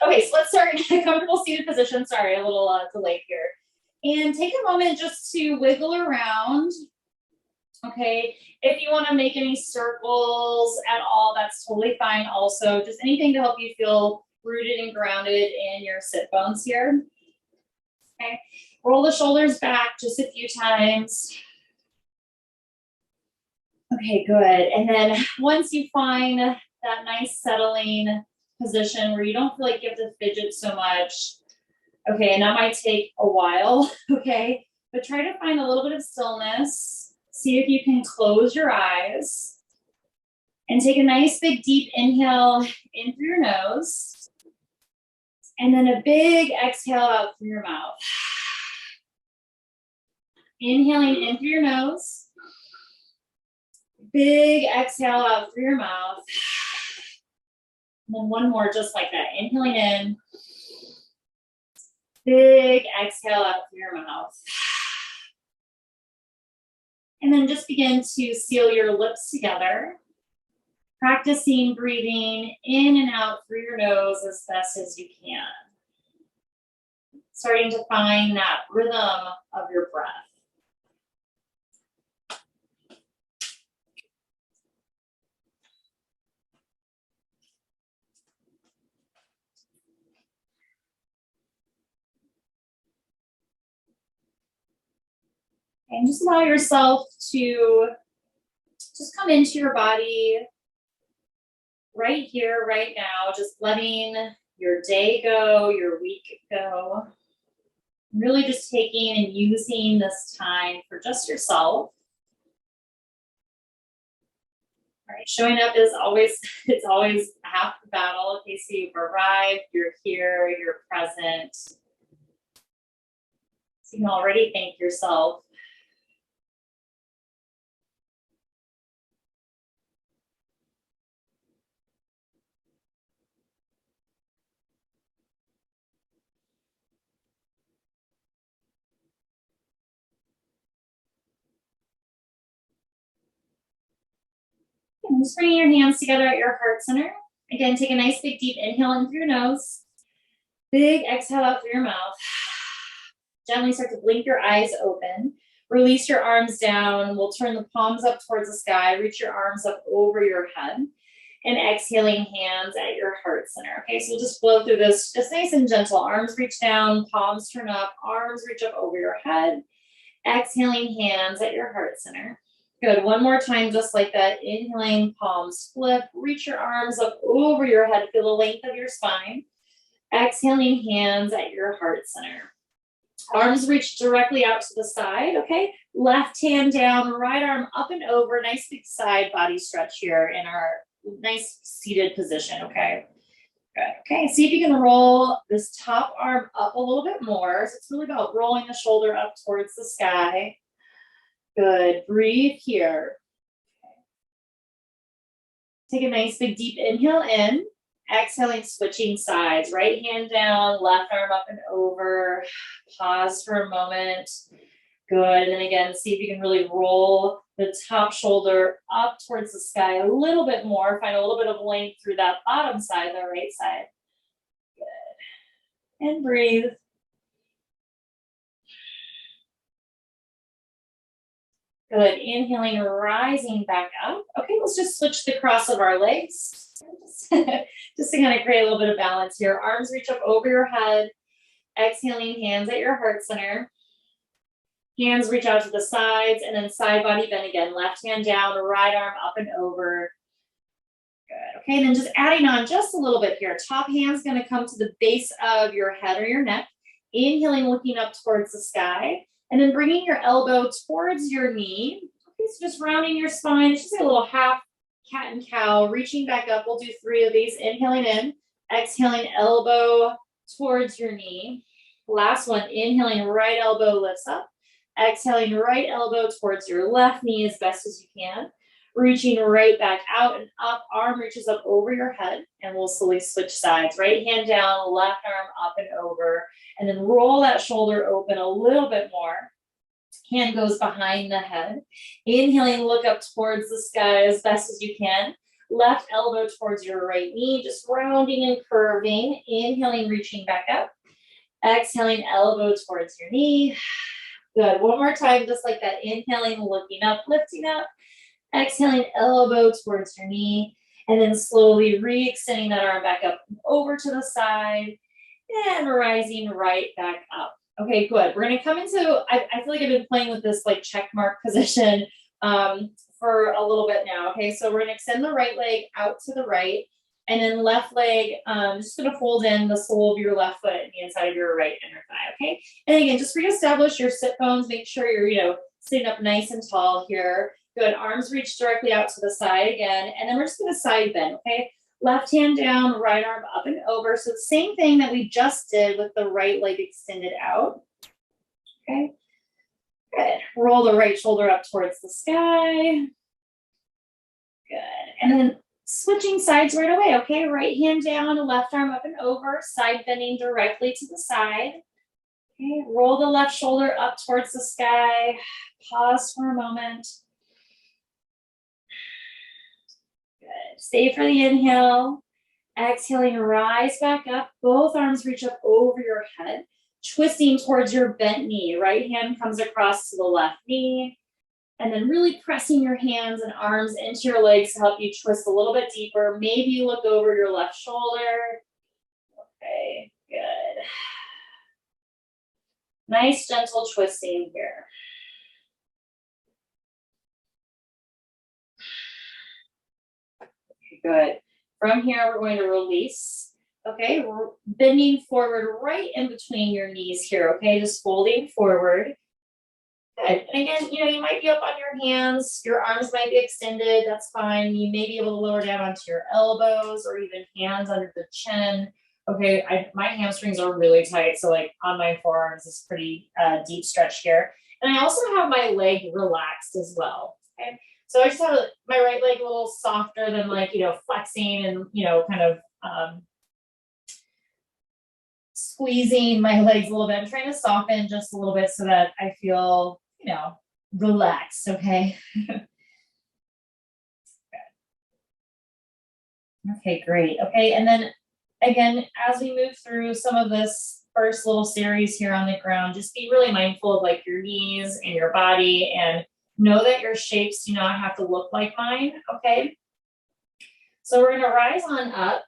Okay, so let's start in a comfortable seated position. Sorry, a little delay here. And take a moment just to wiggle around. Okay, if you want to make any circles at all, that's totally fine. Also, just anything to help you feel rooted and grounded in your sit bones here. Okay, roll the shoulders back just a few times. Okay, good. And then once you find that nice settling position where you don't feel like you have to fidget so much, okay, and that might take a while, okay, but try to find a little bit of stillness. See if you can close your eyes and take a nice big deep inhale in through your nose and then a big exhale out through your mouth. Inhaling in through your nose. Big exhale out through your mouth. And then one more just like that. Inhaling in. Big exhale out through your mouth. And then just begin to seal your lips together. Practicing breathing in and out through your nose as best as you can. Starting to find that rhythm of your breath. And just allow yourself to just come into your body right here, right now, just letting your day go, your week go. Really just taking and using this time for just yourself. All right, showing up is always, it's always half the battle. Okay, so you've arrived, you're here, you're present. So you can already thank yourself. And just bringing your hands together at your heart center. Again, take a nice big deep inhale in through your nose. Big exhale out through your mouth. Gently start to blink your eyes open. Release your arms down. We'll turn the palms up towards the sky. Reach your arms up over your head. And exhaling hands at your heart center. Okay, so we'll just flow through this just nice and gentle. Arms reach down, palms turn up, arms reach up over your head. Exhaling hands at your heart center. Good, one more time just like that. Inhaling, palms flip. Reach your arms up over your head. Feel the length of your spine. Exhaling hands at your heart center. Arms reach directly out to the side, okay? Left hand down, right arm up and over. Nice big side body stretch here in our nice seated position, okay? Good, okay, see if you can roll this top arm up a little bit more. So it's really about rolling the shoulder up towards the sky. Good, breathe here. Take a nice big deep inhale in. Exhaling, switching sides. Right hand down, left arm up and over. Pause for a moment. Good, and again, see if you can really roll the top shoulder up towards the sky a little bit more. Find a little bit of length through that bottom side, the right side. Good. And breathe. Good, inhaling, rising back up. Okay, let's just switch the cross of our legs. Just to kind of create a little bit of balance here. Arms reach up over your head. Exhaling, hands at your heart center. Hands reach out to the sides, and then side body bend again. Left hand down, right arm up and over. Good, okay, and then just adding on just a little bit here. Top hand's gonna come to the base of your head or your neck. Inhaling, looking up towards the sky. And then bringing your elbow towards your knee. Okay, so just rounding your spine. It's just a little half cat and cow. Reaching back up. We'll do 3 of these. Inhaling in. Exhaling, elbow towards your knee. Last one. Inhaling, right elbow lifts up. Exhaling, right elbow towards your left knee as best as you can. Reaching right back out and up. Arm reaches up over your head. And we'll slowly switch sides. Right hand down, left arm up and over. And then roll that shoulder open a little bit more. Hand goes behind the head. Inhaling, look up towards the sky as best as you can. Left elbow towards your right knee, just rounding and curving. Inhaling, reaching back up. Exhaling, elbow towards your knee. Good. One more time, just like that. Inhaling, looking up, lifting up. Exhaling, elbow towards your knee. And then slowly re-extending that arm back up over to the side. And rising right back up. Okay, good. We're going to come into, I feel like I've been playing with this like check mark position for a little bit now. Okay, so we're going to extend the right leg out to the right. And then left leg, just going to fold in the sole of your left foot and the inside of your right inner thigh. Okay, and again, just reestablish your sit bones. Make sure you're, sitting up nice and tall here. Good. Arms reach directly out to the side again. And then we're just going to side bend. Okay. Left hand down, right arm up and over. So the same thing that we just did with the right leg extended out. Okay. Good. Roll the right shoulder up towards the sky. Good. And then switching sides right away. Okay. Right hand down, left arm up and over, side bending directly to the side. Okay. Roll the left shoulder up towards the sky. Pause for a moment. Good. Stay for the inhale. Exhaling, rise back up. Both arms reach up over your head, twisting towards your bent knee. Right hand comes across to the left knee. And then really pressing your hands and arms into your legs to help you twist a little bit deeper. Maybe you look over your left shoulder. Okay, good. Nice, gentle twisting here. Okay, good. From here, we're going to release. Okay, we're bending forward right in between your knees here. Okay, just folding forward. Good. And again, you might be up on your hands. Your arms might be extended. That's fine. You may be able to lower down onto your elbows or even hands under the chin. Okay, my hamstrings are really tight. So like on my forearms is pretty deep stretch here. And I also have my leg relaxed as well. Okay. So I just have my right leg a little softer than like, flexing and, kind of squeezing my legs a little bit. I'm trying to soften just a little bit so that I feel, relaxed. Okay. Okay, great. Okay. And then again, as we move through some of this first little series here on the ground, just be really mindful of like your knees and your body and know that your shapes do not have to look like mine. Okay. So we're going to rise on up.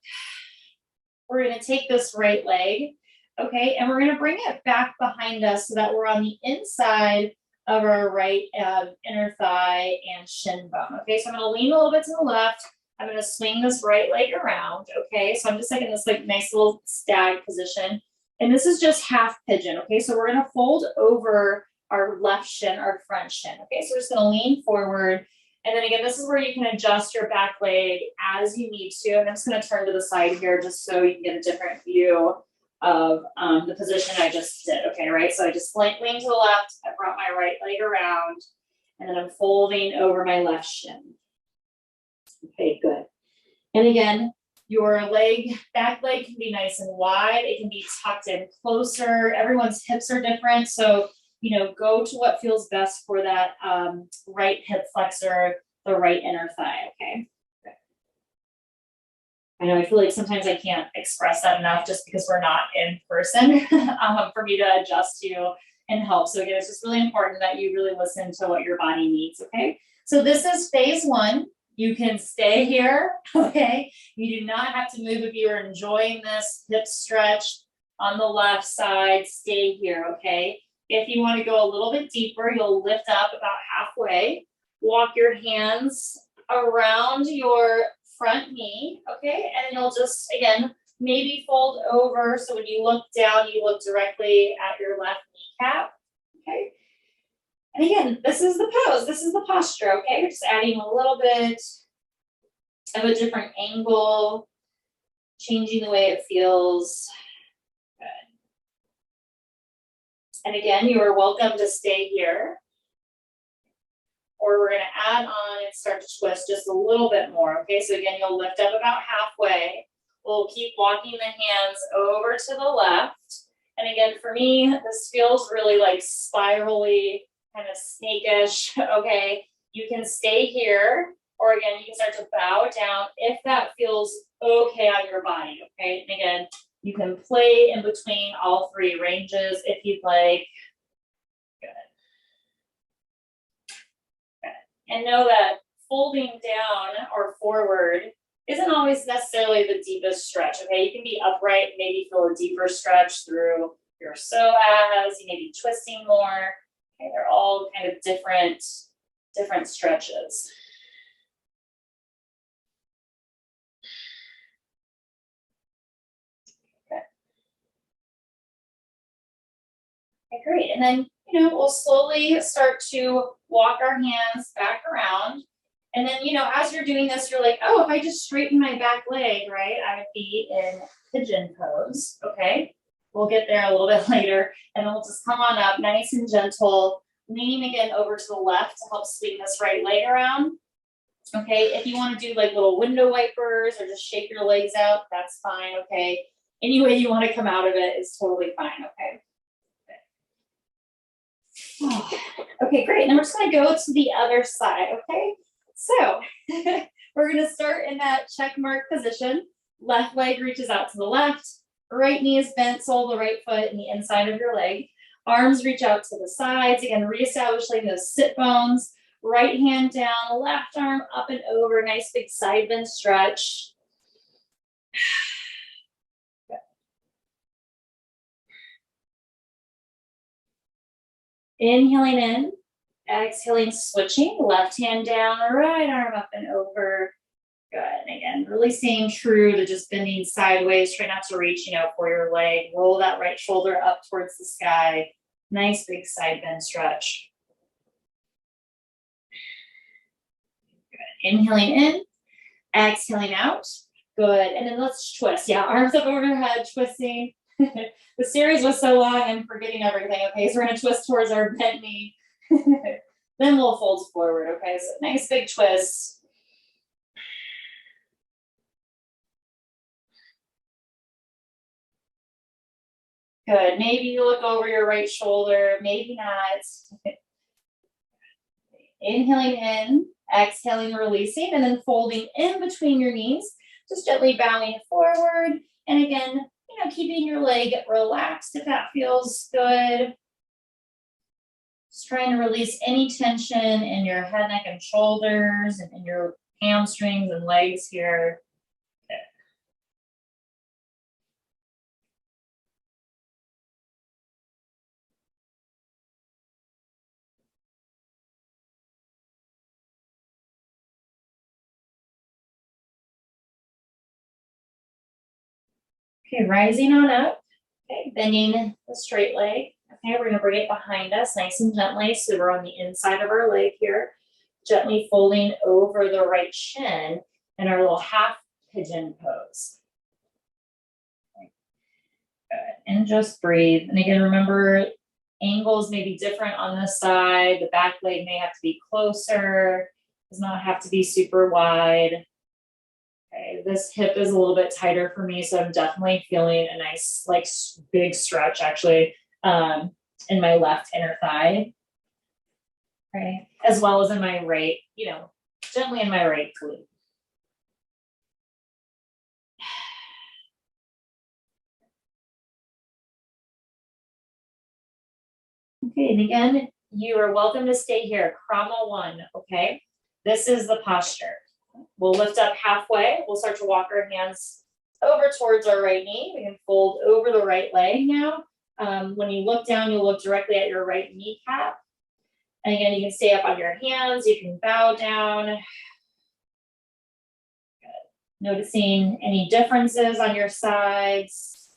We're going to take this right leg. Okay. And we're going to bring it back behind us so that we're on the inside of our right inner thigh and shin bone. Okay. So I'm going to lean a little bit to the left. I'm going to swing this right leg around. Okay. So I'm just like in this like nice little stag position. And this is just half pigeon. Okay. So we're going to fold over our left shin, our front shin. Okay. So we're just going to lean forward. And then again, this is where you can adjust your back leg as you need to. And I'm just going to turn to the side here just so you can get a different view of the position I just did. Okay, right? So I just lean to the left. I brought my right leg around. And then I'm folding over my left shin. Okay, good. And again, your back leg can be nice and wide. It can be tucked in closer. Everyone's hips are different. So go to what feels best for that right hip flexor, the right inner thigh, okay? I know I feel like sometimes I can't express that enough just because we're not in person for me to adjust you and help. So again, it's just really important that you really listen to what your body needs, okay? So this is phase one. You can stay here, okay? You do not have to move if you are enjoying this hip stretch on the left side. Stay here, okay? If you want to go a little bit deeper, you'll lift up about halfway. Walk your hands around your front knee, okay? And you'll just, again, maybe fold over. So when you look down, you look directly at your left kneecap, okay? And again, this is the pose. This is the posture, okay? We're just adding a little bit of a different angle, changing the way it feels. And again, you are welcome to stay here. Or we're going to add on and start to twist just a little bit more. Okay, so again, you'll lift up about halfway. We'll keep walking the hands over to the left. And again, for me, this feels really like spirally, kind of snakish. Okay, you can stay here. or again, you can start to bow down if that feels okay on your body, okay? And again, you can play in between all three ranges if you'd like. Good. Good. And know that folding down or forward isn't always necessarily the deepest stretch, okay? You can be upright, maybe feel a deeper stretch through your psoas, you may be twisting more. Okay, they're all kind of different stretches. Okay. Okay, great. And then, we'll slowly start to walk our hands back around. And then, as you're doing this, you're like, oh, if I just straighten my back leg, right, I would be in pigeon pose, okay? We'll get there a little bit later, and then we'll just come on up, nice and gentle, leaning again over to the left to help swing this right leg around. Okay, if you want to do like little window wipers or just shake your legs out, that's fine, okay? Any way you want to come out of it is totally fine, okay? Okay, great. And then we're just going to go to the other side, okay? So we're going to start in that check mark position. Left leg reaches out to the left. Right knee is bent, sole of the right foot in the inside of your leg. Arms reach out to the sides. Again, reestablishing those sit bones. Right hand down, left arm up and over. Nice big side bend stretch. Inhaling in, exhaling, switching, left hand down, right arm up and over. Good. And again, really staying true to just bending sideways. Try not to reach, for your leg. Roll that right shoulder up towards the sky. Nice big side bend stretch. Good. Inhaling in, exhaling out. Good. And then let's twist. Yeah, arms up overhead, twisting. The series was so long, I'm forgetting everything. Okay, so we're going to twist towards our bent knee. Then we'll fold forward. Okay, so nice big twist. Good. Maybe you look over your right shoulder, maybe not. Inhaling in, exhaling, releasing, and then folding in between your knees. Just gently bowing forward. And again, keeping your leg relaxed if that feels good. Just trying to release any tension in your head, neck, and shoulders, and in your hamstrings and legs here. Okay, rising on up. Okay, bending the straight leg. Okay, we're gonna bring it behind us nice and gently. So we're on the inside of our leg here. Gently folding over the right shin in our little half pigeon pose. Okay. Good. And just breathe. And again, remember, angles may be different on this side. The back leg may have to be closer. Does not have to be super wide. Okay, this hip is a little bit tighter for me, so I'm definitely feeling a nice, like, big stretch actually in my left inner thigh. Okay, as well as in my right, gently in my right glute. Okay, and again, you are welcome to stay here. Krama 1, okay? This is the posture. We'll lift up halfway. We'll start to walk our hands over towards our right knee. We can fold over the right leg now. When you look down, you'll look directly at your right kneecap. And again, you can stay up on your hands. You can bow down. Good. Noticing any differences on your sides.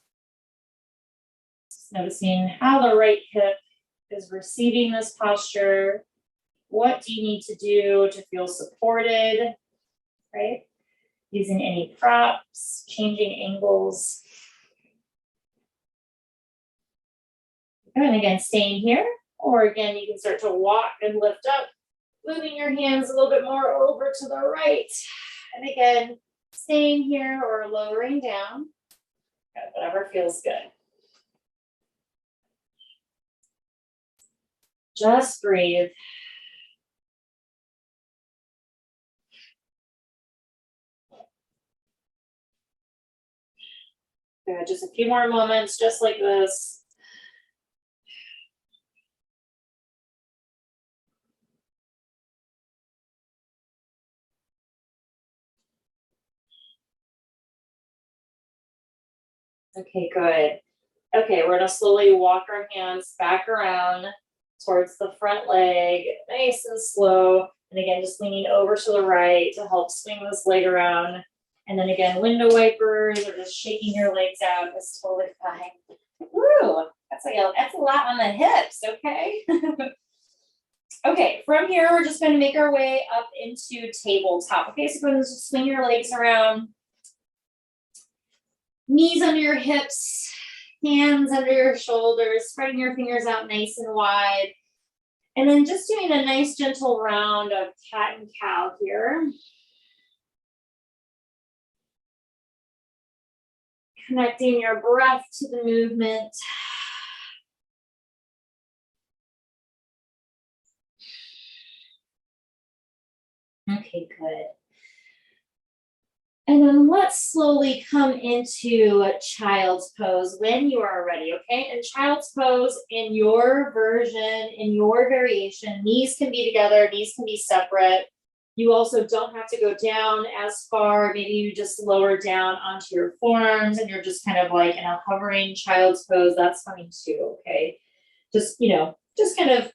Just noticing how the right hip is receiving this posture. What do you need to do to feel supported, right? Using any props, changing angles. And again, staying here, or again, you can start to walk and lift up, moving your hands a little bit more over to the right. And again, staying here or lowering down, whatever feels good. Just breathe. Good, just a few more moments, just like this. Okay, good. Okay, we're gonna slowly walk our hands back around towards the front leg, nice and slow. And again, just leaning over to the right to help swing this leg around. And then again, window wipers or just shaking your legs out is totally fine. Woo, that's a lot on the hips, okay? Okay, from here, we're just gonna make our way up into tabletop. Okay, so go ahead and just swing your legs around. Knees under your hips, hands under your shoulders, spreading your fingers out nice and wide. And then just doing a nice gentle round of cat and cow here. Connecting your breath to the movement. Okay, good. And then let's slowly come into child's pose when you are ready, okay? And child's pose in your version, in your variation, knees can be together, knees can be separate. You also don't have to go down as far. Maybe you just lower down onto your forearms and you're just kind of like in a hovering child's pose. That's fine too, okay? Just, just kind of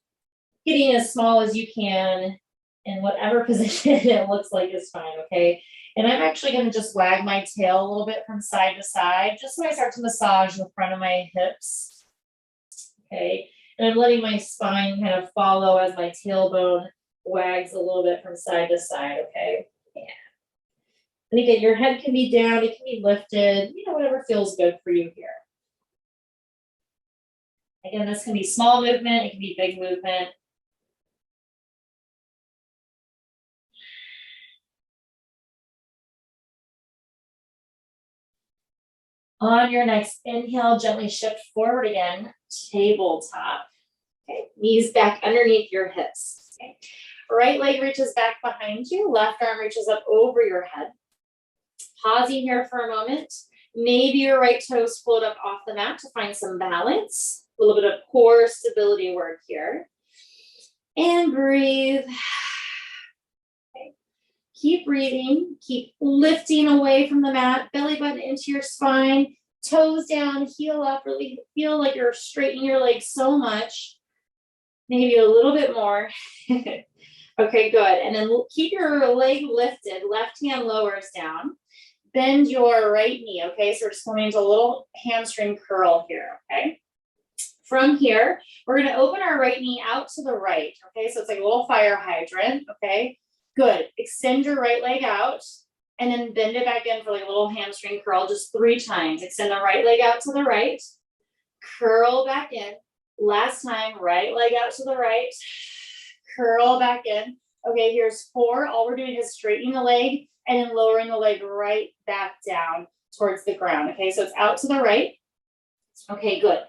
getting as small as you can in whatever position it looks like is fine, okay? And I'm actually going to just wag my tail a little bit from side to side, just so I start to massage the front of my hips, okay? And I'm letting my spine kind of follow as my tailbone wags a little bit from side to side, okay? Yeah. And again, your head can be down, it can be lifted, whatever feels good for you here. Again, this can be small movement, it can be big movement. On your next inhale, gently shift forward again, tabletop. Okay, knees back underneath your hips. Okay. Right leg reaches back behind you, left arm reaches up over your head. Pausing here for a moment. Maybe your right toes float up off the mat to find some balance. A little bit of core stability work here. And breathe. Okay. Keep breathing. Keep lifting away from the mat, belly button into your spine, toes down, heel up. Really feel like you're straightening your legs so much. Maybe a little bit more. Okay, good. And then keep your leg lifted. Left hand lowers down. Bend your right knee, okay? So we're just going into a little hamstring curl here, okay? From here, we're gonna open our right knee out to the right, okay? So it's like a little fire hydrant, okay? Good, extend your right leg out and then bend it back in for like a little hamstring curl just 3 times. Extend the right leg out to the right, curl back in. Last time, right leg out to the right, curl back in. Okay, here's 4. All we're doing is straightening the leg and then lowering the leg right back down towards the ground. Okay, so it's out to the right. Okay, good.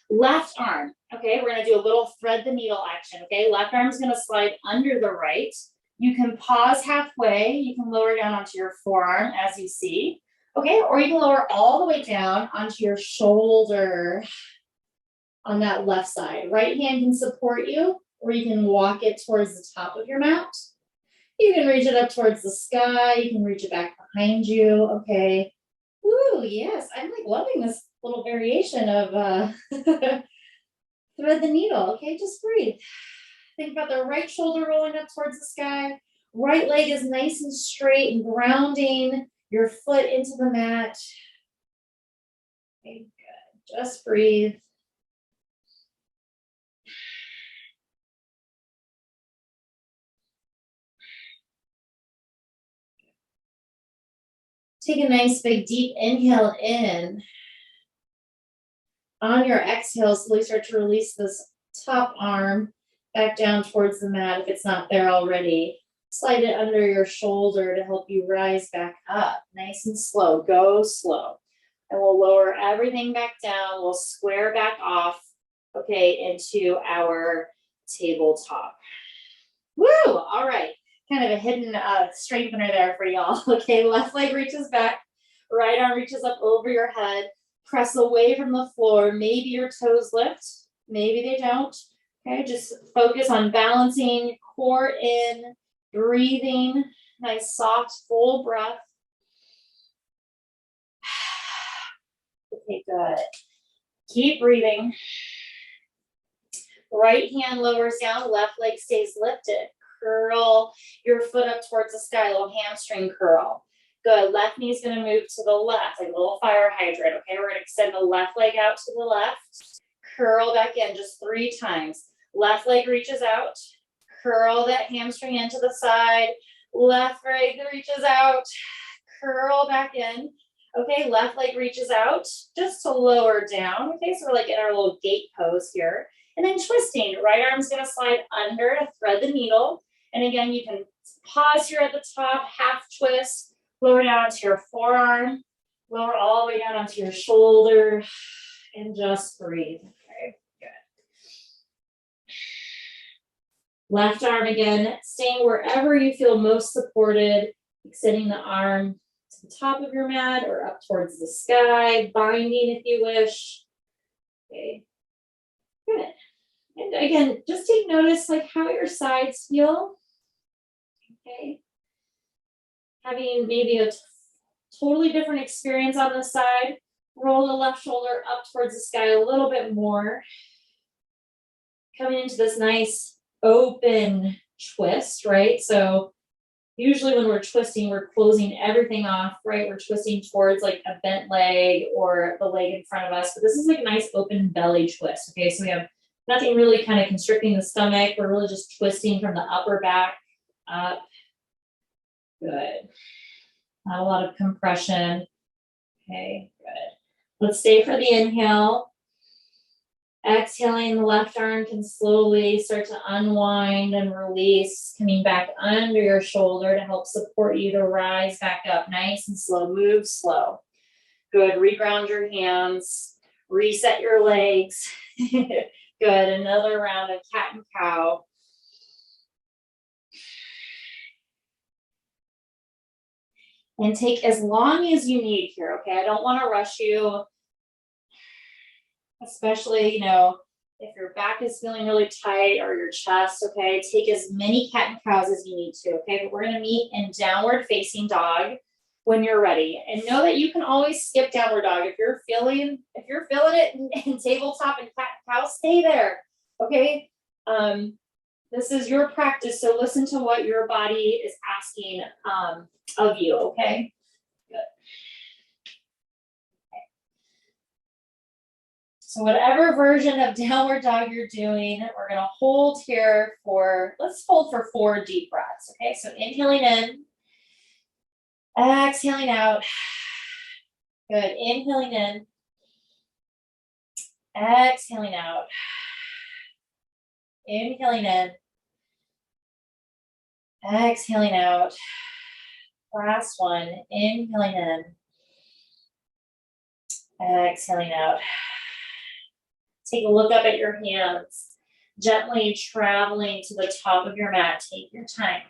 Left arm. Okay, we're gonna do a little thread the needle action. Okay, left arm's gonna slide under the right. You can pause halfway. You can lower down onto your forearm as you see. Okay, or you can lower all the way down onto your shoulder on that left side. Right hand can support you, or you can walk it towards the top of your mat. You can reach it up towards the sky. You can reach it back behind you. Okay. Ooh, yes, I'm like loving this little variation of thread the needle. Okay, just breathe. Think about the right shoulder rolling up towards the sky. Right leg is nice and straight and grounding your foot into the mat. Okay, good. Just breathe. Take a nice big deep inhale in. On your exhale, slowly start to release this top arm back down towards the mat if it's not there already. Slide it under your shoulder to help you rise back up. Nice and slow. Go slow. And we'll lower everything back down. We'll square back off, okay, into our tabletop. Woo! All right. Kind of a hidden strengthener there for y'all. Okay, left leg reaches back. Right arm reaches up over your head. Press away from the floor. Maybe your toes lift, maybe they don't. Okay, just focus on balancing, core in, breathing, nice, soft, full breath. Okay, good. Keep breathing. Right hand lowers down, left leg stays lifted. Curl your foot up towards the sky, little hamstring curl. Good, left knee's gonna move to the left, like a little fire hydrant, okay? We're gonna extend the left leg out to the left, curl back in just 3 times. Left leg reaches out, curl that hamstring into the side, left leg reaches out, curl back in. Okay, left leg reaches out just to lower down. Okay, so we're like in our little gate pose here. And then twisting, right arm's gonna slide under to thread the needle. And again, you can pause here at the top, half twist, lower down onto your forearm, lower all the way down onto your shoulder, and just breathe. Okay, good. Left arm again, staying wherever you feel most supported, extending the arm to the top of your mat or up towards the sky, binding if you wish. Okay, good. And again, just take notice like how your sides feel. Okay. Having maybe a totally different experience on the side. Roll the left shoulder up towards the sky a little bit more. Coming into this nice open twist, right? So usually when we're twisting, we're closing everything off, right? We're twisting towards like a bent leg or the leg in front of us, but this is like a nice open belly twist, okay? So we have nothing really kind of constricting the stomach. We're really just twisting from the upper back up. Good. Not a lot of compression. Okay, good. Let's stay for the inhale. Exhaling, the left arm can slowly start to unwind and release, coming back under your shoulder to help support you to rise back up. Nice and slow. Move slow. Good. Reground your hands. Reset your legs. Good. Another round of cat and cow. And take as long as you need here, okay? I don't want to rush you, especially, you know, if your back is feeling really tight or your chest, okay? Take as many cat and cows as you need to, okay? But we're going to meet in downward facing dog when you're ready. And know that you can always skip downward dog. If you're feeling it in tabletop and cat and cow, stay there, okay? This is your practice, so listen to what your body is asking of you, okay? Good. Okay. So whatever version of downward dog you're doing, we're gonna hold here let's hold for 4 deep breaths, okay? So inhaling in, exhaling out. Good, inhaling in, exhaling out. Inhaling in, exhaling out. Last one, inhaling in, exhaling out. Take a look up at your hands, gently traveling to the top of your mat. Take your time.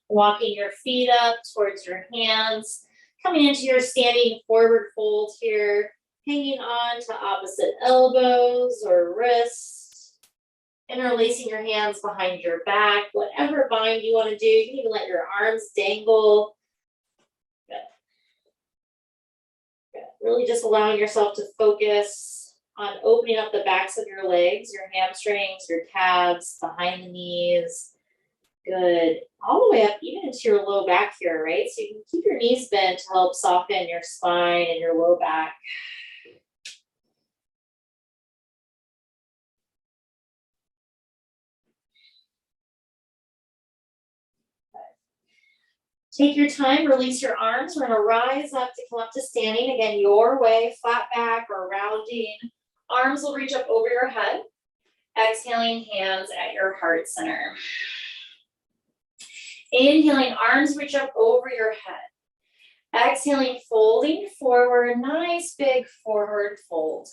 Walking your feet up towards your hands, coming into your standing forward fold here, hanging on to opposite elbows or wrists. Interlacing your hands behind your back, whatever bind you want to do. You can even let your arms dangle. Good. Good. Really just allowing yourself to focus on opening up the backs of your legs, your hamstrings, your calves, behind the knees. Good. All the way up, even into your low back here, right? So you can keep your knees bent to help soften your spine and your low back. Take your time, release your arms. We're gonna rise up to come up to standing. Again, your way, flat back or rounding. Arms will reach up over your head. Exhaling, hands at your heart center. Inhaling, arms reach up over your head. Exhaling, folding forward, nice big forward fold.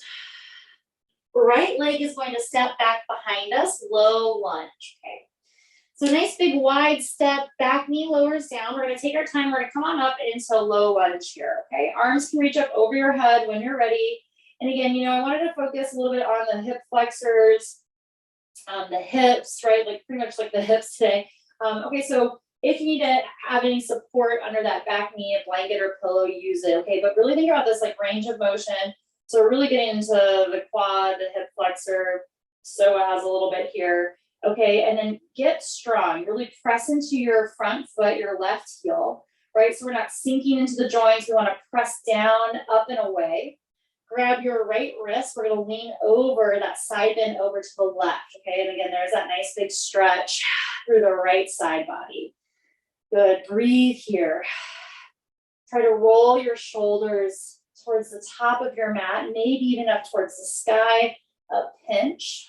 Right leg is going to step back behind us, low lunge, okay? So nice big wide step, back knee lowers down. We're gonna take our time, we're gonna come on up into low lunge here, okay? Arms can reach up over your head when you're ready. And again, you know, I wanted to focus a little bit on the hip flexors, the hips, right? Like pretty much like the hips today. Okay, so if you need to have any support under that back knee, a blanket or pillow, use it, okay? But really think about this like range of motion. So we're really getting into the quad, the hip flexor, psoas a little bit here. Okay, and then get strong. Really press into your front foot, your left heel, right? So we're not sinking into the joints. We want to press down, up and away. Grab your right wrist. We're going to lean over that side bend over to the left. Okay, and again, there's that nice big stretch through the right side body. Good. Breathe here. Try to roll your shoulders towards the top of your mat, maybe even up towards the sky. A pinch.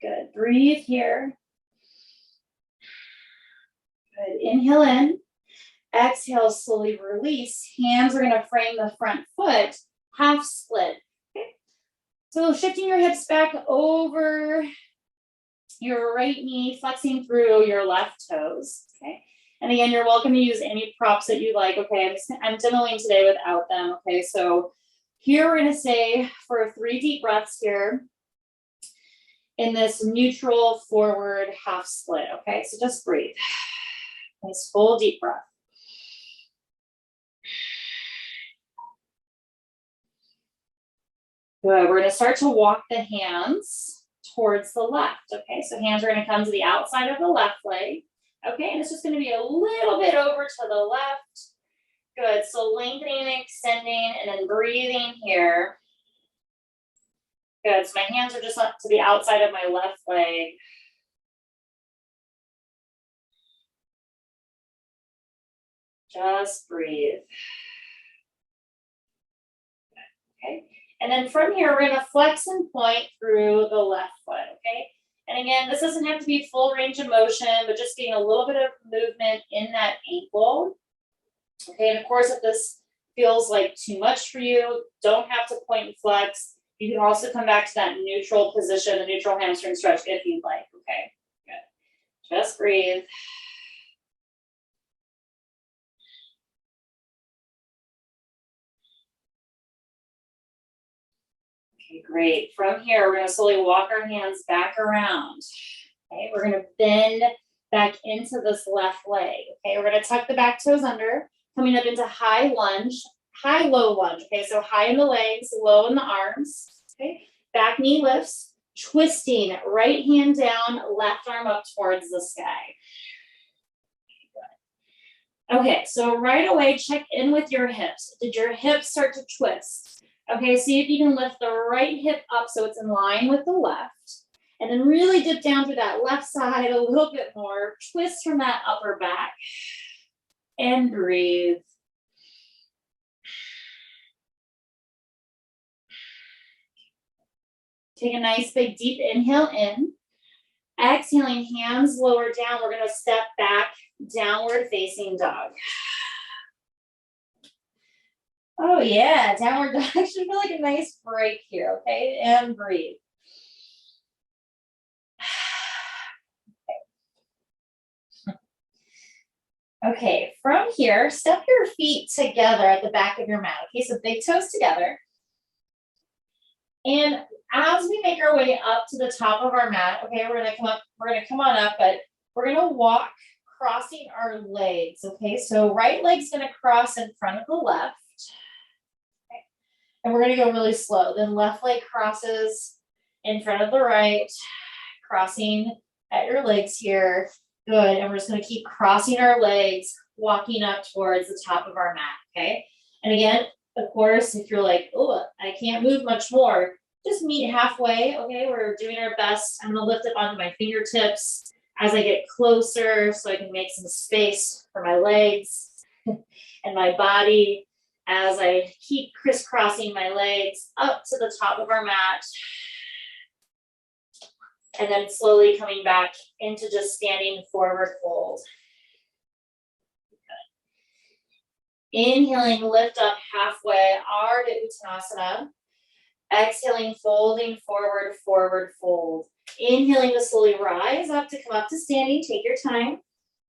Good. Breathe here. Good. Inhale in. Exhale, slowly release. Hands are going to frame the front foot, half split. Okay. So shifting your hips back over your right knee, flexing through your left toes. Okay. And again, you're welcome to use any props that you like. Okay. I'm demoing today without them. Okay. So here we're going to stay for 3 deep breaths here in this neutral forward half split. Okay. So just breathe. Nice full deep breath. Good. We're going to start to walk the hands towards the left. Okay, so hands are going to come to the outside of the left leg. Okay, and it's just going to be a little bit over to the left. Good. So lengthening and extending and then breathing here. Good. So my hands are just up to the outside of my left leg. Just breathe. Okay. And then from here, we're going to flex and point through the left foot, okay? And again, this doesn't have to be full range of motion, but just getting a little bit of movement in that ankle. Okay, and of course, if this feels like too much for you, don't have to point and flex. You can also come back to that neutral position, the neutral hamstring stretch if you'd like, okay? Good. Just breathe. Okay, great. From here, we're going to slowly walk our hands back around. Okay, we're going to bend back into this left leg. Okay, we're going to tuck the back toes under, coming up into high lunge, high, low lunge. Okay, so high in the legs, low in the arms. Okay, back knee lifts, twisting, right hand down, left arm up towards the sky. Okay, so right away, check in with your hips. Did your hips start to twist? Okay, see if you can lift the right hip up so it's in line with the left. And then really dip down through that left side a little bit more. Twist from that upper back. And breathe. Take a nice big deep inhale in. Exhaling, hands lower down. We're going to step back, downward facing dog. Oh yeah, downward dog should feel like a nice break here, okay? And breathe. Okay, from here, step your feet together at the back of your mat. Okay, so big toes together. And as we make our way up to the top of our mat, okay, we're gonna come on up, but we're gonna walk crossing our legs. Okay, so right leg's gonna cross in front of the left. Okay. And we're gonna go really slow. Then left leg crosses in front of the right, crossing at your legs here. Good, and we're just gonna keep crossing our legs, walking up towards the top of our mat, okay? And again, of course, if you're like, oh, I can't move much more, just meet halfway, okay? We're doing our best. I'm gonna lift up onto my fingertips as I get closer so I can make some space for my legs and my body as I keep crisscrossing my legs up to the top of our mat. And then slowly coming back into just standing forward fold. Good. Inhaling, lift up halfway, Ardha Uttanasana. Exhaling, folding forward, forward fold. Inhaling to slowly rise up to come up to standing. Take your time.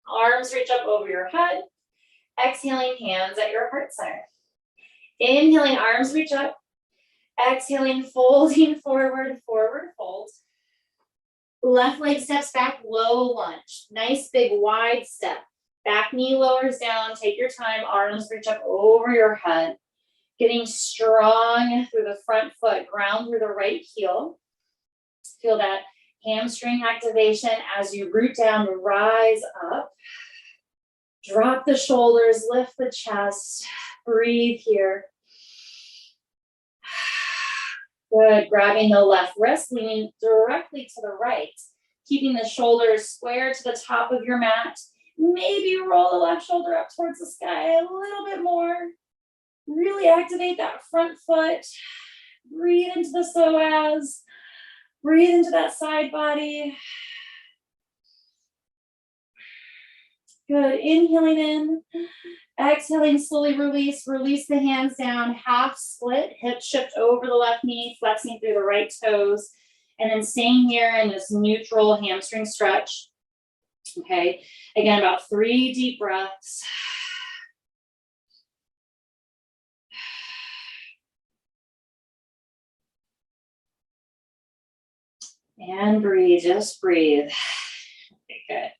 Arms reach up over your head. Exhaling, hands at your heart center. Inhaling, arms reach up. Exhaling, folding forward, forward fold. Left leg steps back, low lunge. Nice big wide step. Back knee lowers down. Take your time. Arms reach up over your head. Getting strong through the front foot. Ground through the right heel. Feel that hamstring activation as you root down, rise up. Drop the shoulders, lift the chest. Breathe here. Good. Grabbing the left wrist, leaning directly to the right. Keeping the shoulders square to the top of your mat. Maybe roll the left shoulder up towards the sky a little bit more. Really activate that front foot. Breathe into the psoas. Breathe into that side body. Good. Inhaling in. Exhaling, slowly release. Release the hands down. Half split. Hip shift over the left knee. Flexing through the right toes. And then staying here in this neutral hamstring stretch. Okay. Again, about 3 deep breaths. And breathe. Just breathe. Okay, good.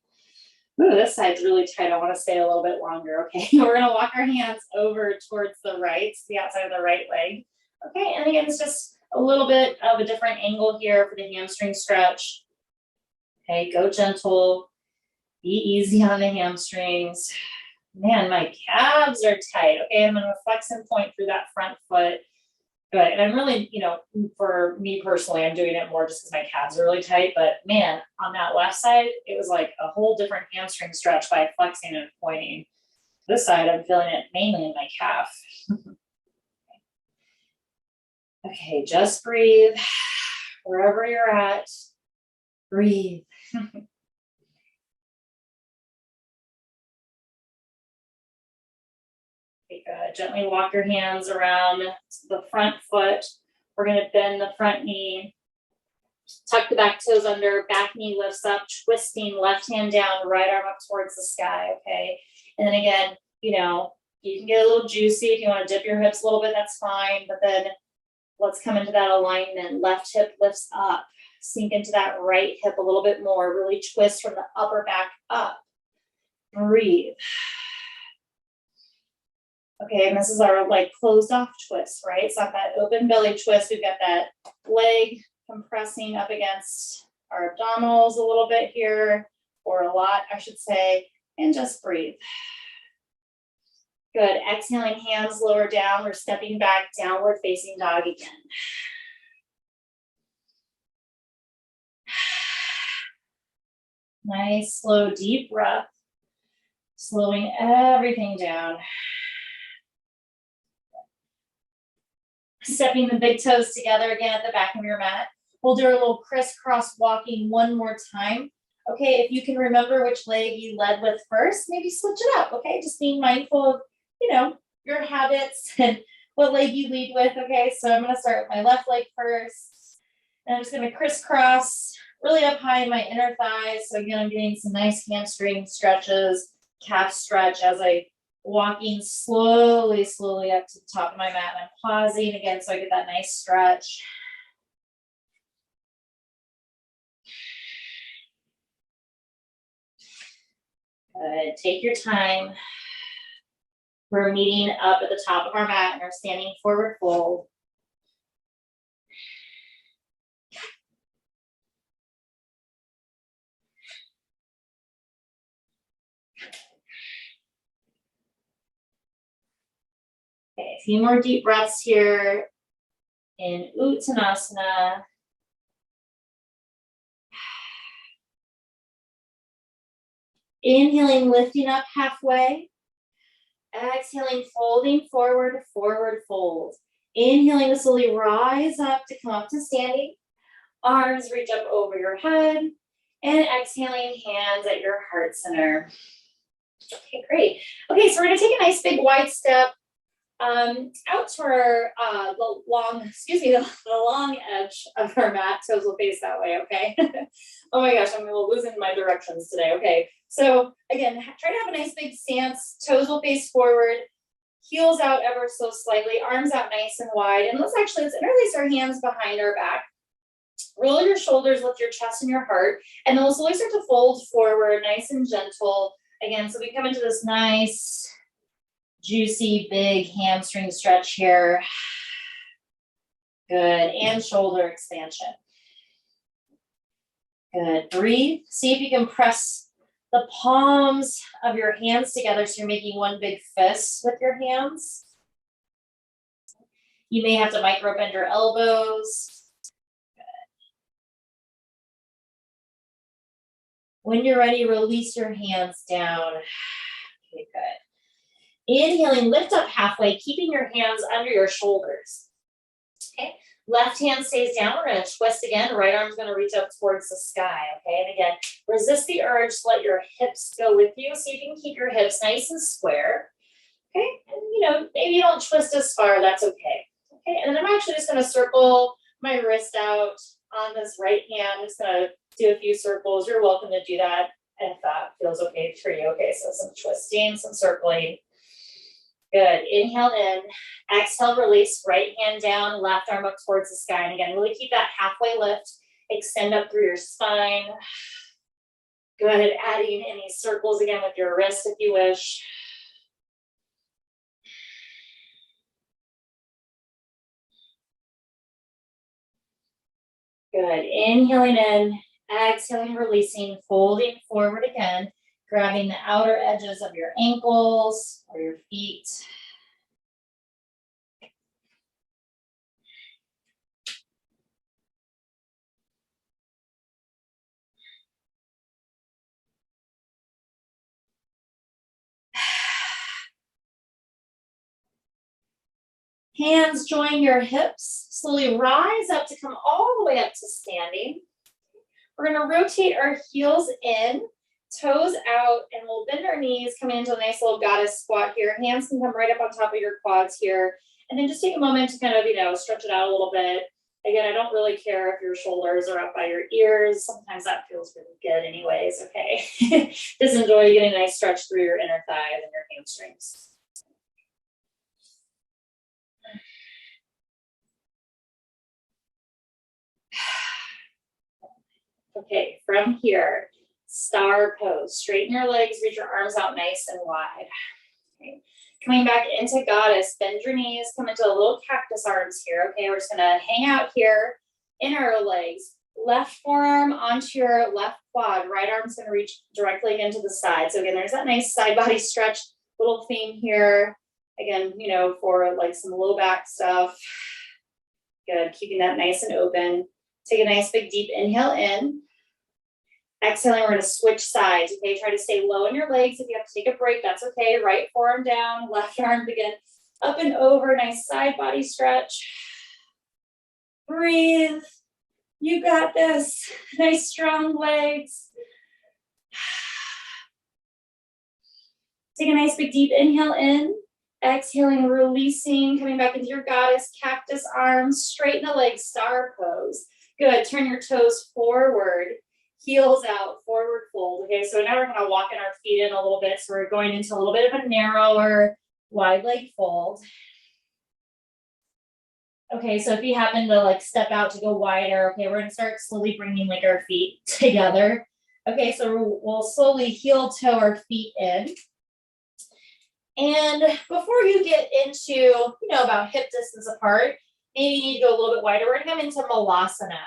Ooh, this side's really tight. I want to stay a little bit longer. Okay, we're going to walk our hands over towards the right, the outside of the right leg. Okay, and again, it's just a little bit of a different angle here for the hamstring stretch. Okay, go gentle. Be easy on the hamstrings. Man, my calves are tight. Okay, I'm going to flex and point through that front foot. Good, and I'm really, for me personally, I'm doing it more just because my calves are really tight, but man, on that left side, it was like a whole different hamstring stretch by flexing and pointing. This side, I'm feeling it mainly in my calf. Okay, just breathe. Wherever you're at, breathe. Okay, good. Gently walk your hands around the front foot. We're going to bend the front knee. Tuck the back toes under, back knee lifts up, twisting left hand down, right arm up towards the sky, okay? And then again, you can get a little juicy if you want to dip your hips a little bit, that's fine. But then let's come into that alignment. Left hip lifts up. Sink into that right hip a little bit more. Really twist from the upper back up. Breathe. Okay, and this is our closed off twist, right? It's not that open belly twist. We've got that leg compressing up against our abdominals a little bit here, or a lot, I should say, and just breathe. Good. Exhaling, hands lower down. We're stepping back, downward facing dog again. Nice, slow, deep breath. Slowing everything down. Stepping the big toes together again at the back of your mat. We'll do a little crisscross walking one more time. Okay, if you can remember which leg you led with first, maybe switch it up, okay? Just being mindful of, your habits and what leg you lead with, okay? So I'm gonna start with my left leg first. And I'm just gonna crisscross really up high in my inner thighs. So again, I'm getting some nice hamstring stretches, calf stretch as I walking slowly up to the top of my mat. And I'm pausing again so I get that nice stretch. Good. Take your time. We're meeting up at the top of our mat and our standing forward fold. Okay, a few more deep breaths here in Uttanasana. Inhaling, lifting up halfway. Exhaling, folding forward, forward fold. Inhaling to slowly rise up to come up to standing. Arms reach up over your head. And exhaling, hands at your heart center. Okay, great. Okay, so we're going to take a nice big wide step out to our the long edge of our mat. Toes will face that way, okay? Oh my gosh, I'm losing my directions today. Okay, so again, try to have a nice big stance. Toes will face forward, heels out ever so slightly, arms out nice and wide. And let's interlace our hands behind our back. Roll your shoulders, lift your chest and your heart, and then we'll slowly start to fold forward, nice and gentle. Again, so we come into this nice, juicy, big hamstring stretch here. Good, and shoulder expansion. Good, breathe. See if you can press the palms of your hands together so you're making one big fist with your hands. You may have to micro bend your elbows. When you're ready, release your hands down. Okay, good. Inhaling, lift up halfway, keeping your hands under your shoulders. Okay, left hand stays down. We're going to twist again. Right arm's going to reach up towards the sky. Okay, and again, resist the urge to let your hips go with you. See if you can keep your hips nice and square. Okay, and maybe you don't twist as far. That's okay. Okay, and then I'm actually just going to circle my wrist out on this right hand. I'm just going to do a few circles. You're welcome to do that if that feels okay for you. Okay, so some twisting, some circling. Good. Inhale in. Exhale, release. Right hand down, left arm up towards the sky. And again, really keep that halfway lift. Extend up through your spine. Good. Adding any circles again with your wrist if you wish. Good. Inhaling in. Exhaling, releasing, folding forward again, grabbing the outer edges of your ankles or your feet. Hands join your hips. Slowly rise up to come all the way up to standing. We're going to rotate our heels in, toes out, and we'll bend our knees, coming into a nice little goddess squat here. Hands can come right up on top of your quads here. And then just take a moment to kind of, stretch it out a little bit. Again, I don't really care if your shoulders are up by your ears. Sometimes that feels really good anyways, okay? Just enjoy getting a nice stretch through your inner thighs and your hamstrings. Okay, from here, star pose. Straighten your legs, reach your arms out nice and wide. Okay. Coming back into goddess, bend your knees, come into a little cactus arms here. Okay, we're just gonna hang out here in our legs. Left forearm onto your left quad. Right arm's gonna reach directly into the side. So again, there's that nice side body stretch, little theme here. Again, for like some low back stuff. Good, keeping that nice and open. Take a nice big deep inhale in. Exhaling, we're going to switch sides. Okay, try to stay low in your legs. If you have to take a break, that's okay. Right forearm down, left arm begin up and over. Nice side body stretch. Breathe. You got this. Nice strong legs. Take a nice big deep inhale in. Exhaling, releasing, coming back into your goddess, cactus arms. Straighten the legs, star pose. Good. Turn your toes forward. Heels out, forward fold. Okay, so now we're going to walk in our feet in a little bit. So we're going into a little bit of a narrower, wide leg fold. Okay, so if you happen to step out to go wider, okay, we're going to start slowly bringing our feet together. Okay, so we'll slowly heel toe our feet in. And before you get into, about hip distance apart, maybe you need to go a little bit wider. We're going to come into Malasana.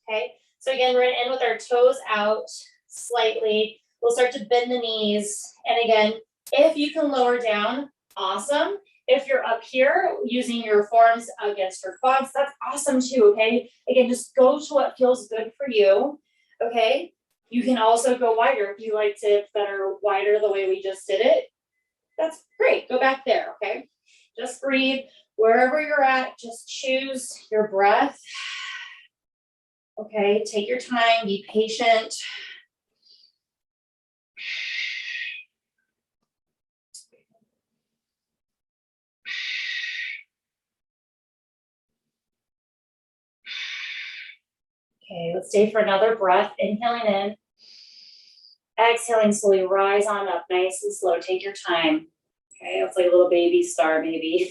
Okay. So again, we're going to end with our toes out slightly. We'll start to bend the knees. And again, if you can lower down, awesome. If you're up here using your forearms against your quads, that's awesome too, okay? Again, just go to what feels good for you, okay? You can also go wider if you like to better wider the way we just did it. That's great. Go back there, okay? Just breathe. Wherever you're at, just choose your breath. Okay, take your time, be patient. Okay, let's stay for another breath. Inhaling in. Exhaling, slowly rise on up, nice and slow. Take your time. Okay, it's like a little baby star maybe.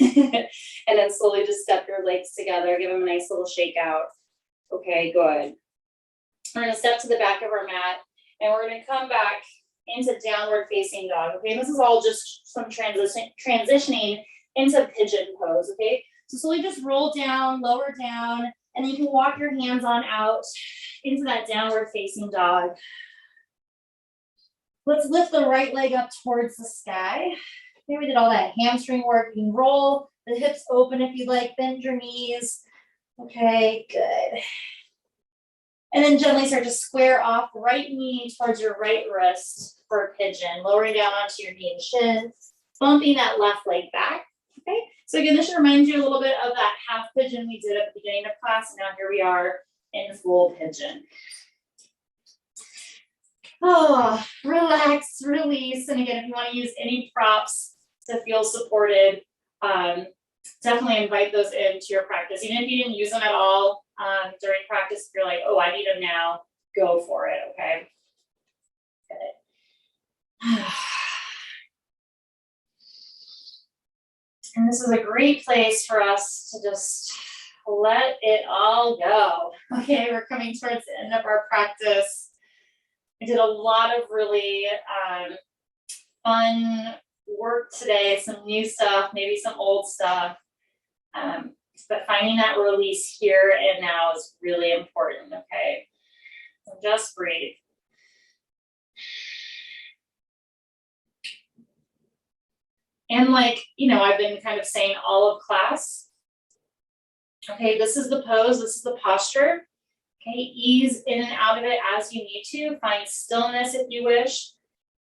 And then slowly just step your legs together. Give them a nice little shake out. Okay, good. We're gonna step to the back of our mat and we're gonna come back into downward facing dog. Okay, and this is all just some transitioning into pigeon pose. Okay, so slowly just roll down, lower down, and then you can walk your hands on out into that downward facing dog. Let's lift the right leg up towards the sky. Okay, we did all that hamstring work. You can roll the hips open if you like, bend your knees. Okay, good. And then gently start to square off the right knee towards your right wrist for a pigeon, lowering down onto your knee and shin, bumping that left leg back. Okay, so again, this should remind you a little bit of that half pigeon we did at the beginning of class. Now here we are in full pigeon. Oh, relax, release. And again, if you want to use any props to feel supported, definitely invite those into your practice. Even if you didn't use them at all during practice, if you're like, oh, I need them now, go for it, okay? Good. And this is a great place for us to just let it all go. Okay, we're coming towards the end of our practice. I did a lot of really fun work today, some new stuff, maybe some old stuff. But finding that release here and now is really important, okay? So just breathe. And like, you know, I've been kind of saying all of class. Okay, this is the pose, this is the posture. Okay, ease in and out of it as you need to. Find stillness if you wish.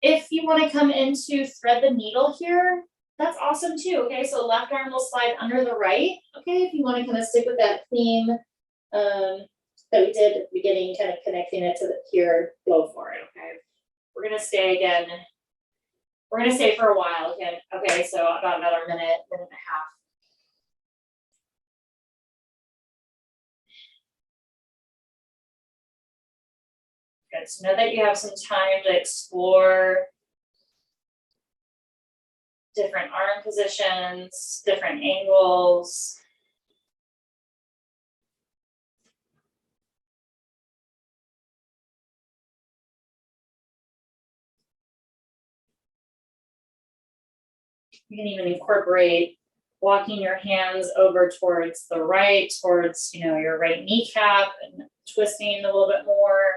If you want to come into thread the needle here, that's awesome too. Okay, so left arm will slide under the right. Okay, if you want to kind of stick with that theme that we did at the beginning, kind of connecting it to the here, go for it. Okay, we're gonna stay again. We're gonna stay for a while again. Okay, so about another minute, minute and a half. Good. So know that you have some time to explore different arm positions, different angles. You can even incorporate walking your hands over towards the right, towards, you know, your right kneecap and twisting a little bit more.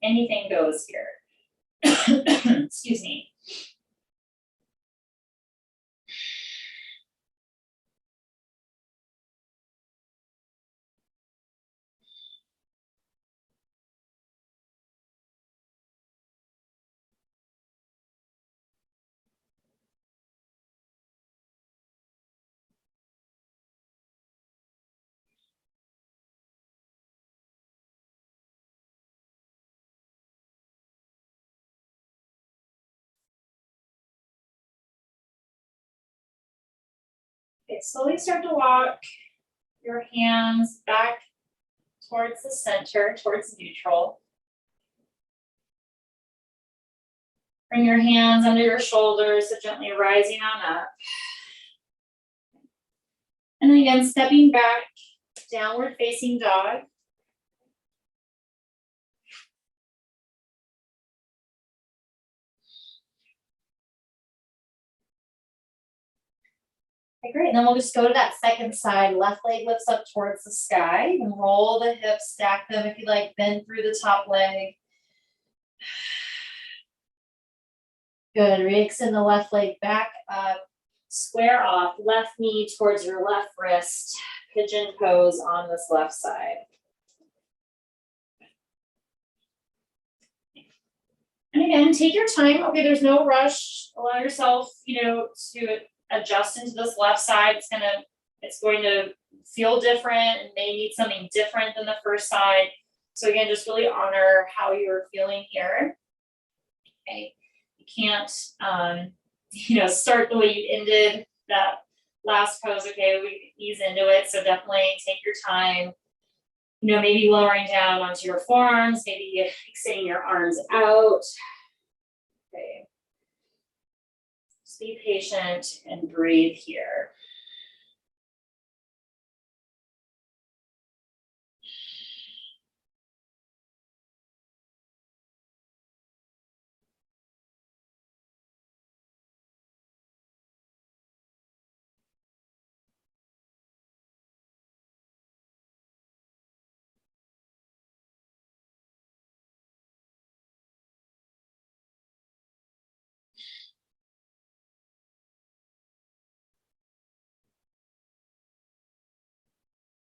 Anything goes here. Excuse me. Okay, slowly start to walk your hands back towards the center, towards neutral. Bring your hands under your shoulders, so gently rising on up. And then again, stepping back, downward facing dog. Okay, great. And then we'll just go to that second side. Left leg lifts up towards the sky. You can roll the hips, stack them if you like, bend through the top leg. Good. Re-extend the left leg back up. Square off, left knee towards your left wrist. Pigeon pose on this left side. And again, take your time. Okay, there's no rush. Allow yourself, you know, to adjust into this left side. It's going to feel different and may need something different than the first side. So again, just really honor how you're feeling here. Okay, you can't, you know, start the way you ended that last pose. Okay, we ease into it. So definitely take your time. You know, maybe lowering down onto your forearms, maybe extending your arms out. Okay. Just be patient and breathe here.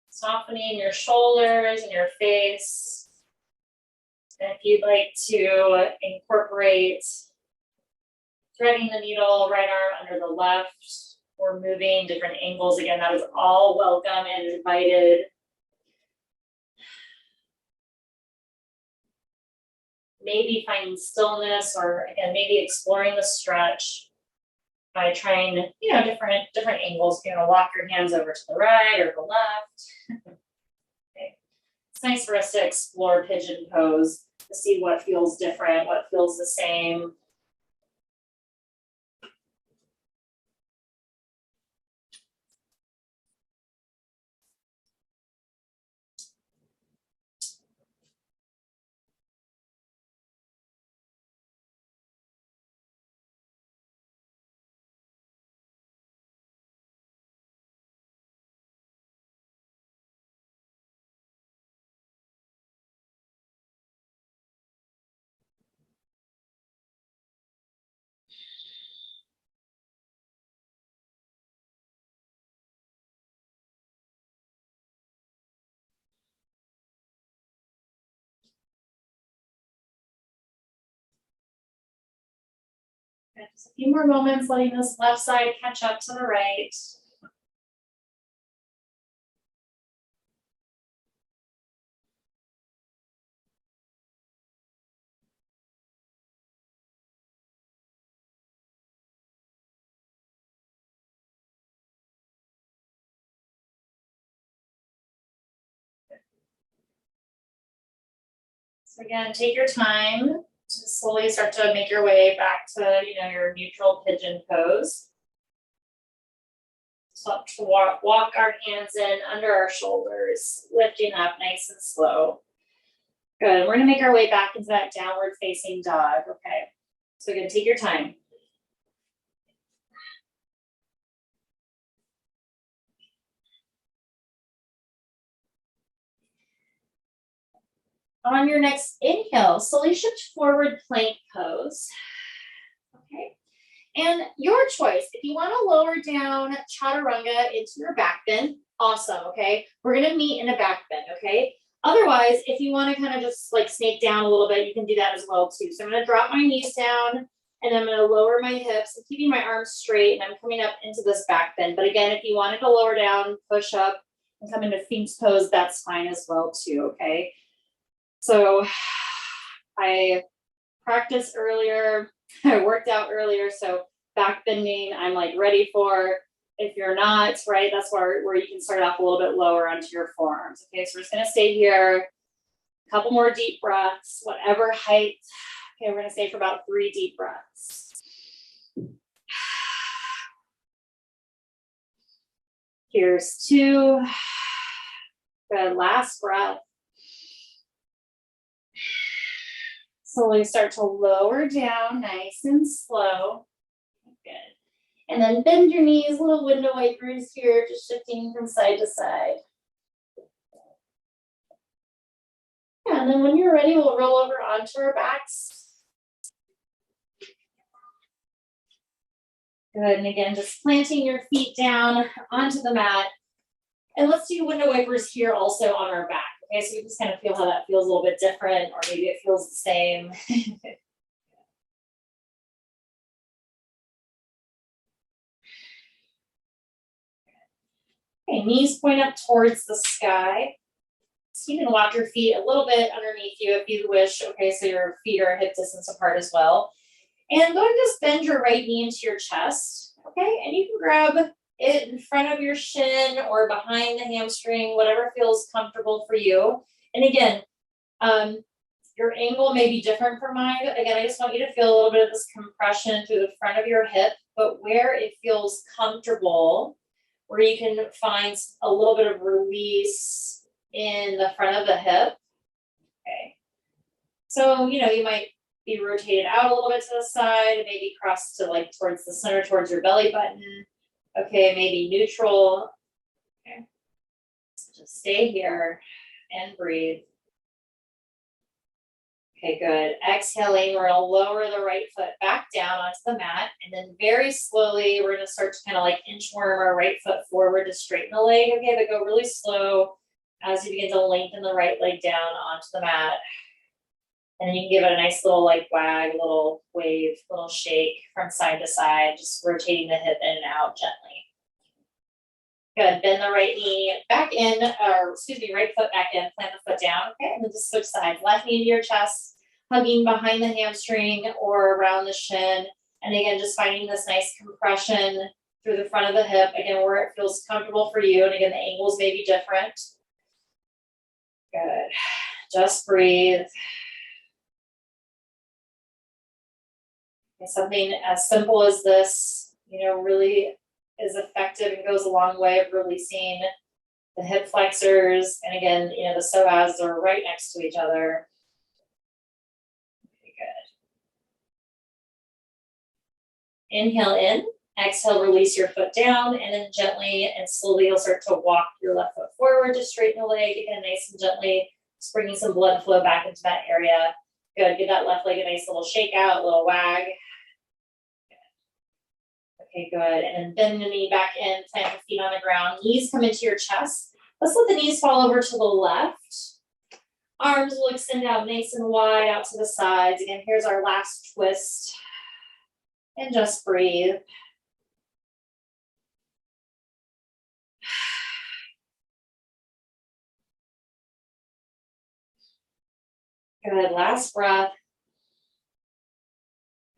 Softening your shoulders and your face. And if you'd like to incorporate threading the needle, right arm under the left, or moving different angles, again, that is all welcome and invited. Maybe finding stillness, or again, maybe exploring the stretch by trying, you know, different angles. You know, walk your hands over to the right or the left. Okay. It's nice for us to explore pigeon pose to see what feels different, what feels the same. Just a few more moments, letting this left side catch up to the right. So again, take your time to slowly start to make your way back to, you know, your neutral pigeon pose. So to walk our hands in under our shoulders, lifting up nice and slow. Good. We're going to make our way back into that downward facing dog. Okay. So again, take your time. On your next inhale, slowly shift forward plank pose. Okay. And your choice, if you want to lower down chaturanga into your back bend, awesome, okay? We're going to meet in a back bend, okay? Otherwise, if you want to kind of just like snake down a little bit, you can do that as well too. So I'm going to drop my knees down and I'm going to lower my hips and keeping my arms straight, and I'm coming up into this back bend. But again, if you wanted to lower down, push up and come into Sphinx pose, that's fine as well too, okay? So I practiced earlier, I worked out earlier, so back bending, I'm like ready for. If you're not, right, that's where you can start off a little bit lower onto your forearms. Okay, so we're just gonna stay here, a couple more deep breaths, whatever height. Okay, we're gonna stay for about 3 deep breaths. Here's 2. Good, last breath. Slowly start to lower down, nice and slow. Good. And then bend your knees, little window wipers here, just shifting from side to side. Yeah, and then when you're ready, we'll roll over onto our backs. Good, and again, just planting your feet down onto the mat. And let's do window wipers here also on our back. Okay, so you just kind of feel how that feels a little bit different, or maybe it feels the same. Okay, knees point up towards the sky. So you can walk your feet a little bit underneath you if you wish. Okay, so your feet are hip distance apart as well. And go ahead and just bend your right knee into your chest. Okay, and you can grab it in front of your shin or behind the hamstring, whatever feels comfortable for you. And again, your angle may be different from mine. Again, I just want you to feel a little bit of this compression through the front of your hip, but where it feels comfortable, where you can find a little bit of release in the front of the hip. Okay. So, you might be rotated out a little bit to the side, maybe cross to like towards the center, towards your belly button. Okay, maybe neutral. Okay. So just stay here and breathe. Okay, good. Exhaling, we're gonna lower the right foot back down onto the mat, and then very slowly, we're gonna start to kind of like inchworm our right foot forward to straighten the leg. Okay, but go really slow as you begin to lengthen the right leg down onto the mat. And then you can give it a nice little like wag, little wave, little shake from side to side, just rotating the hip in and out gently. Good, bend the right knee back in, right foot back in, plant the foot down, okay, and then just switch sides. Left knee to your chest, hugging behind the hamstring or around the shin. And again, just finding this nice compression through the front of the hip, again, where it feels comfortable for you. And again, the angles may be different. Good, just breathe. And something as simple as this, really is effective and goes a long way of releasing the hip flexors. And again, the psoas are right next to each other. Okay, good. Inhale in, exhale, release your foot down, and then gently and slowly you'll start to walk your left foot forward to straighten the leg. Again, nice and gently, just bringing some blood flow back into that area. Good, give that left leg a nice little shake out, a little wag. Okay, good. And then bend the knee back in, plant the feet on the ground. Knees come into your chest. Let's let the knees fall over to the left. Arms will extend out nice and wide out to the sides. Again, here's our last twist. And just breathe. Good, last breath.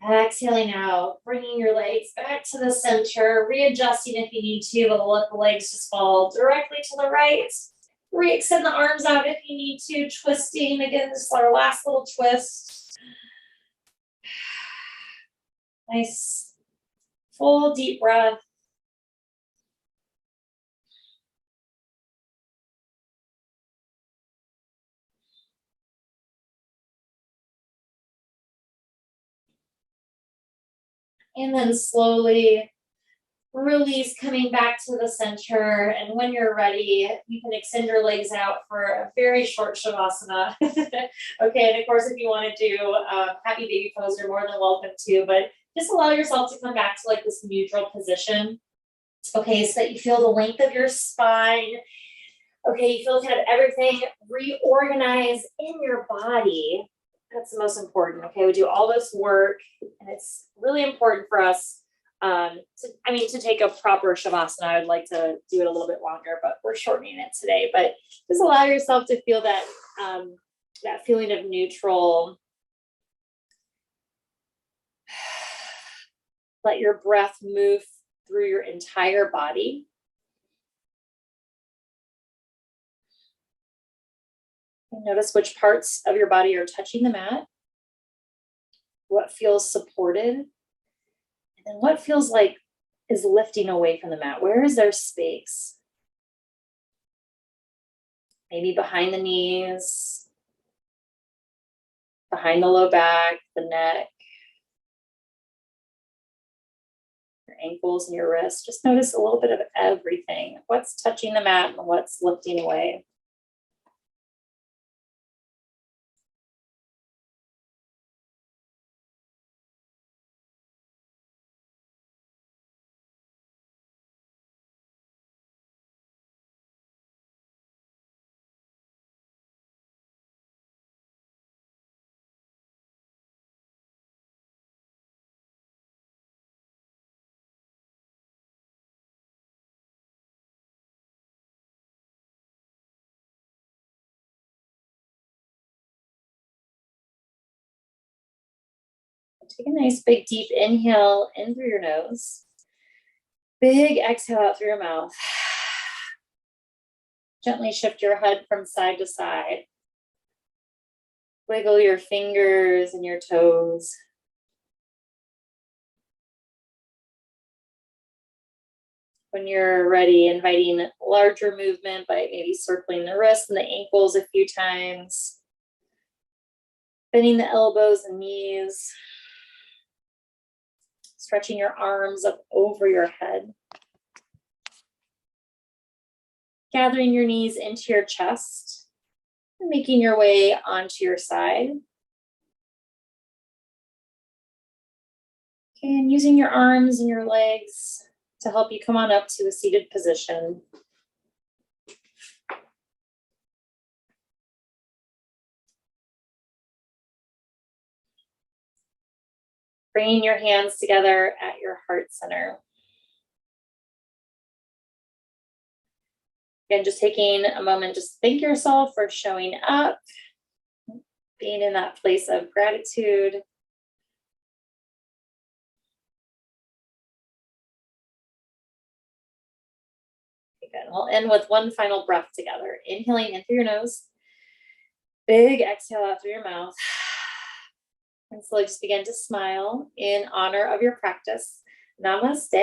Exhaling out, bringing your legs back to the center, readjusting if you need to, but let the legs just fall directly to the right. Re-extend the arms out if you need to, twisting. Again, this is our last little twist. Nice, full deep breath. And then slowly release, coming back to the center. And when you're ready, you can extend your legs out for a very short shavasana. Okay, and of course, if you want to do happy baby pose, you're more than welcome to, but just allow yourself to come back to like this neutral position. Okay, so that you feel the length of your spine. Okay, you feel kind of everything reorganize in your body. That's the most important. Okay, we do all this work, and it's really important for us to take a proper shavasana. I would like to do it a little bit longer, but we're shortening it today. But just allow yourself to feel that that feeling of neutral. Let your breath move through your entire body. And notice which parts of your body are touching the mat, what feels supported, and then what feels like is lifting away from the mat. Where is there space? Maybe behind the knees, behind the low back, the neck, your ankles and your wrists. Just notice a little bit of everything. What's touching the mat and what's lifting away. Take a nice big deep inhale in through your nose. Big exhale out through your mouth. Gently shift your head from side to side. Wiggle your fingers and your toes. When you're ready, inviting larger movement by maybe circling the wrists and the ankles a few times. Bending the elbows and knees. Stretching your arms up over your head. Gathering your knees into your chest. And making your way onto your side. And using your arms and your legs to help you come on up to a seated position. Bringing your hands together at your heart center. Again, just taking a moment, just thank yourself for showing up, being in that place of gratitude. Okay, good. We'll end with one final breath together. Inhaling in through your nose. Big exhale out through your mouth. And slowly just begin to smile in honor of your practice. Namaste.